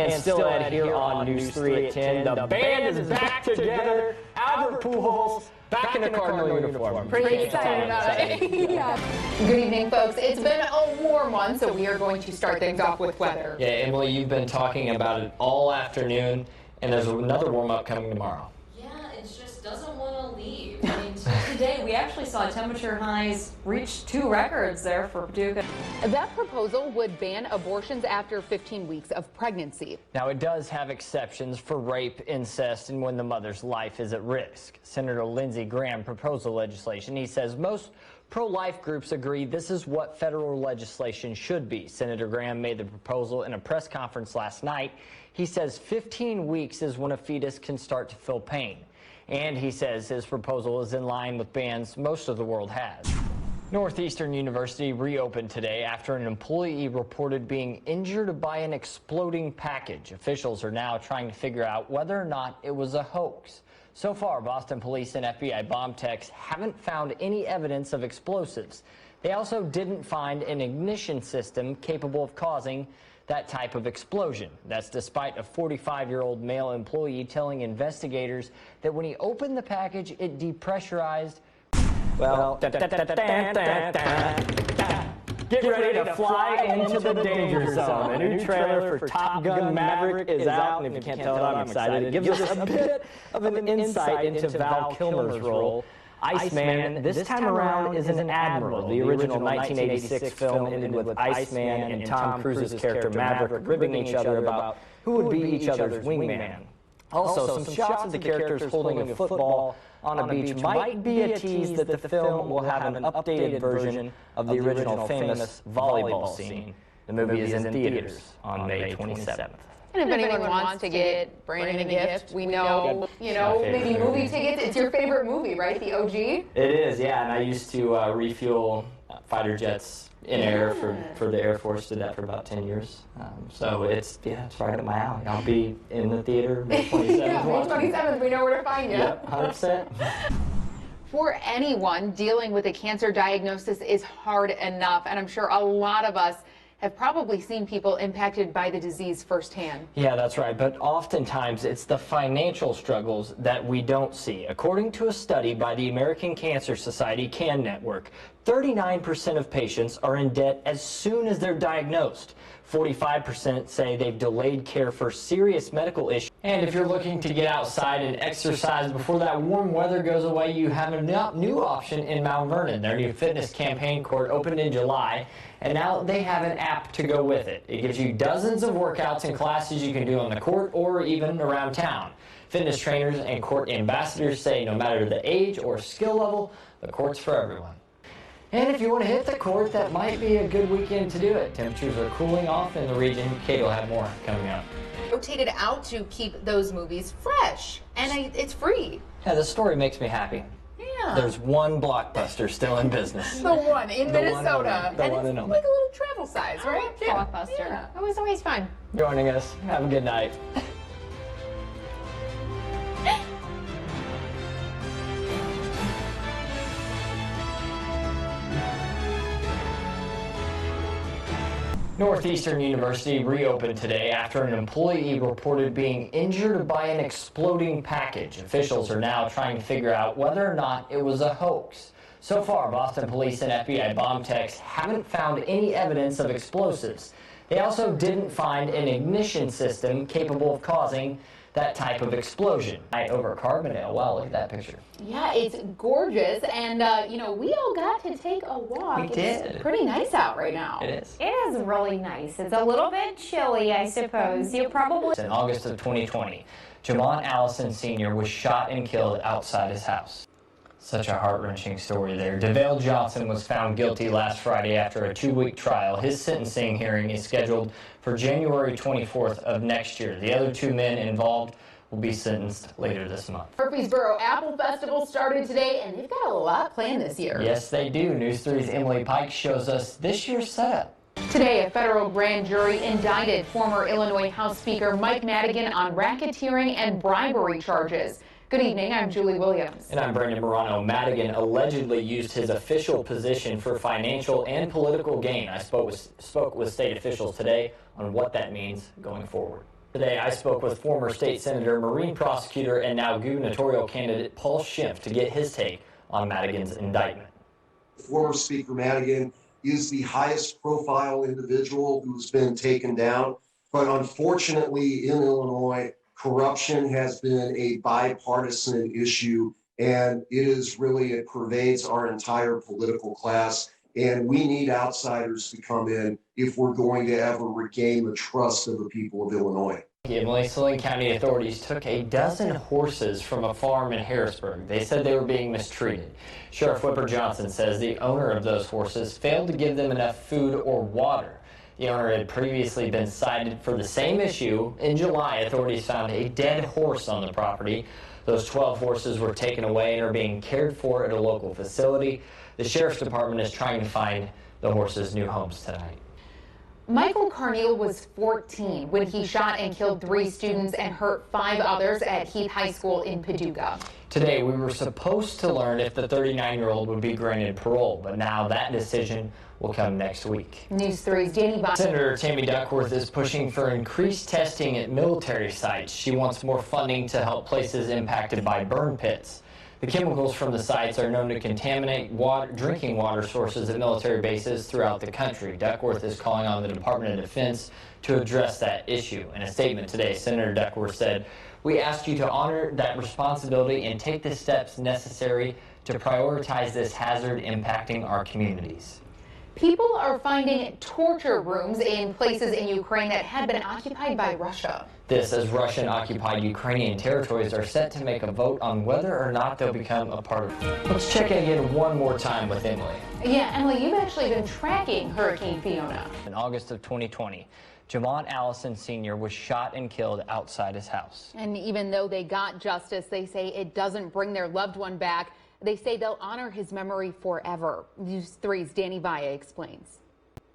And still ahead here on News 3 at 10, the band is back together. Albert Pujols back in the Cardinal uniform. Pretty excited about it. Yeah. Good evening, folks. It's been a warm one, so we are going to start things off with weather. Yeah, Emily, you've been talking about it all afternoon, and there's another warm-up coming tomorrow. Yeah, it just doesn't want to leave. I mean, today we actually saw temperature highs reach 2 records there for Paducah. That proposal would ban abortions after 15 weeks of pregnancy. Now, it does have exceptions for rape, incest, and when the mother's life is at risk. Senator Lindsey Graham proposed the legislation. He says most pro-life groups agree this is what federal legislation should be. Senator Graham made the proposal in a press conference last night. He says 15 weeks is when a fetus can start to feel pain. And he says his proposal is in line with bans most of the world has. Northeastern University reopened today after an employee reported being injured by an exploding package. Officials are now trying to figure out whether or not it was a hoax. So far, Boston police and FBI bomb techs haven't found any evidence of explosives. They also didn't find an ignition system capable of causing that type of explosion. That's despite a 45-year-old male employee telling investigators that when he opened the package, it depressurized. Well, get ready to fly into the danger zone. A new trailer for Top Gun Maverick is out, and if you can't tell, I'm excited. It gives us a bit of an insight into Val Kilmer's role. Iceman, this time around, is an admiral. The original 1986 film ended with Iceman and Tom Cruise's character Maverick ribbing each other about who would be each other's wingman. Also, some shots of the characters holding a football on a beach might be a tease that the film will have an updated version of the original famous volleyball scene. The movie is in theaters on May 27th. And if anyone wants to get Brandon a gift, we know, maybe movie tickets. It's your favorite movie, right? The OG? It is, yeah. And I used to refuel fighter jets in air for the Air Force. Did that for about 10 years. So it's right up my alley. I'll be in the theater May 27th. Yeah, May 27th. We know where to find you. Yep, 100%. For anyone dealing with a cancer diagnosis is hard enough, and I'm sure a lot of us have probably seen people impacted by the disease firsthand. Yeah, that's right. But oftentimes it's the financial struggles that we don't see. According to a study by the American Cancer Society CAN Network, 39% of patients are in debt as soon as they're diagnosed. 45% say they've delayed care for serious medical issues. And if you're looking to get outside and exercise before that warm weather goes away, you have a new option in Mount Vernon. Their new fitness campaign court opened in July, and now they have an app to go with it. It gives you dozens of workouts and classes you can do on the court or even around town. Fitness trainers and court ambassadors say no matter the age or skill level, the court's for everyone. And if you want to hit the court, that might be a good weekend to do it. Temperatures are cooling off in the region. Kate will have more coming up. Rotated out to keep those movies fresh, and it's free. Yeah, this story makes me happy. Yeah. There's one Blockbuster still in business. The one in Minnesota. The one and and it's like a little travel size, right? Yeah. Blockbuster. Yeah. It was always fun. Joining us. Have a good night. Northeastern University reopened today after an employee reported being injured by an exploding package. Officials are now trying to figure out whether or not it was a hoax. So far, Boston police and FBI bomb techs haven't found any evidence of explosives. They also didn't find an ignition system capable of causing that type of explosion. Over Carbondale. Wow, look at that picture. Yeah, it's gorgeous, and we all got to take a walk. We did. It's pretty nice out right now. It is. It is really nice. It's a little bit chilly, I suppose. You probably... In August of 2020, Jamon Allison Sr. was shot and killed outside his house. Such a heart-wrenching story there. DeVale Johnson was found guilty last Friday after a 2-week trial. His sentencing hearing is scheduled for January 24th of next year. The other 2 men involved will be sentenced later this month. Murfreesboro Apple Festival started today, and they've got a lot planned this year. Yes, they do. News 3's Emily Pike shows us this year's setup. Today, a federal grand jury indicted former Illinois House Speaker Mike Madigan on racketeering and bribery charges. Good evening, I'm Julie Williams. And I'm Brandon Merano. Madigan allegedly used his official position for financial and political gain. I spoke with state officials today on what that means going forward. Today, I spoke with former state senator, Marine prosecutor, and now gubernatorial candidate Paul Schiff to get his take on Madigan's indictment. Former Speaker Madigan is the highest profile individual who's been taken down. But unfortunately, in Illinois, corruption has been a bipartisan issue, and it pervades our entire political class. And we need outsiders to come in if we're going to ever regain the trust of the people of Illinois. Emily, Saline County authorities took a dozen horses from a farm in Harrisburg. They said they were being mistreated. Sheriff Whipper Johnson says the owner of those horses failed to give them enough food or water. The owner had previously been cited for the same issue. In July, authorities found a dead horse on the property. Those 12 horses were taken away and are being cared for at a local facility. The Sheriff's Department is trying to find the horses new homes tonight. Michael Carneal was 14 when he shot and killed 3 students and hurt 5 others at Heath High School in Paducah. Today, we were supposed to learn if the 39-year-old would be granted parole, but now that decision will come next week. News 3's Danny Bond. Senator Tammy Duckworth is pushing for increased testing at military sites. She wants more funding to help places impacted by burn pits. The chemicals from the sites are known to contaminate drinking water sources at military bases throughout the country. Duckworth is calling on the Department of Defense to address that issue. In a statement today, Senator Duckworth said, "We ask you to honor that responsibility and take the steps necessary to prioritize this hazard impacting our communities." People are finding torture rooms in places in Ukraine that had been occupied by Russia. This as Russian-occupied Ukrainian territories are set to make a vote on whether or not they'll become a part of it. Let's check in again one more time with Emily. Yeah, Emily, you've actually been tracking Hurricane Fiona. In August of 2020, Jamont Allison Sr. was shot and killed outside his house. And even though they got justice, they say it doesn't bring their loved one back. They say they'll honor his memory forever. News 3's Danny Vaya explains.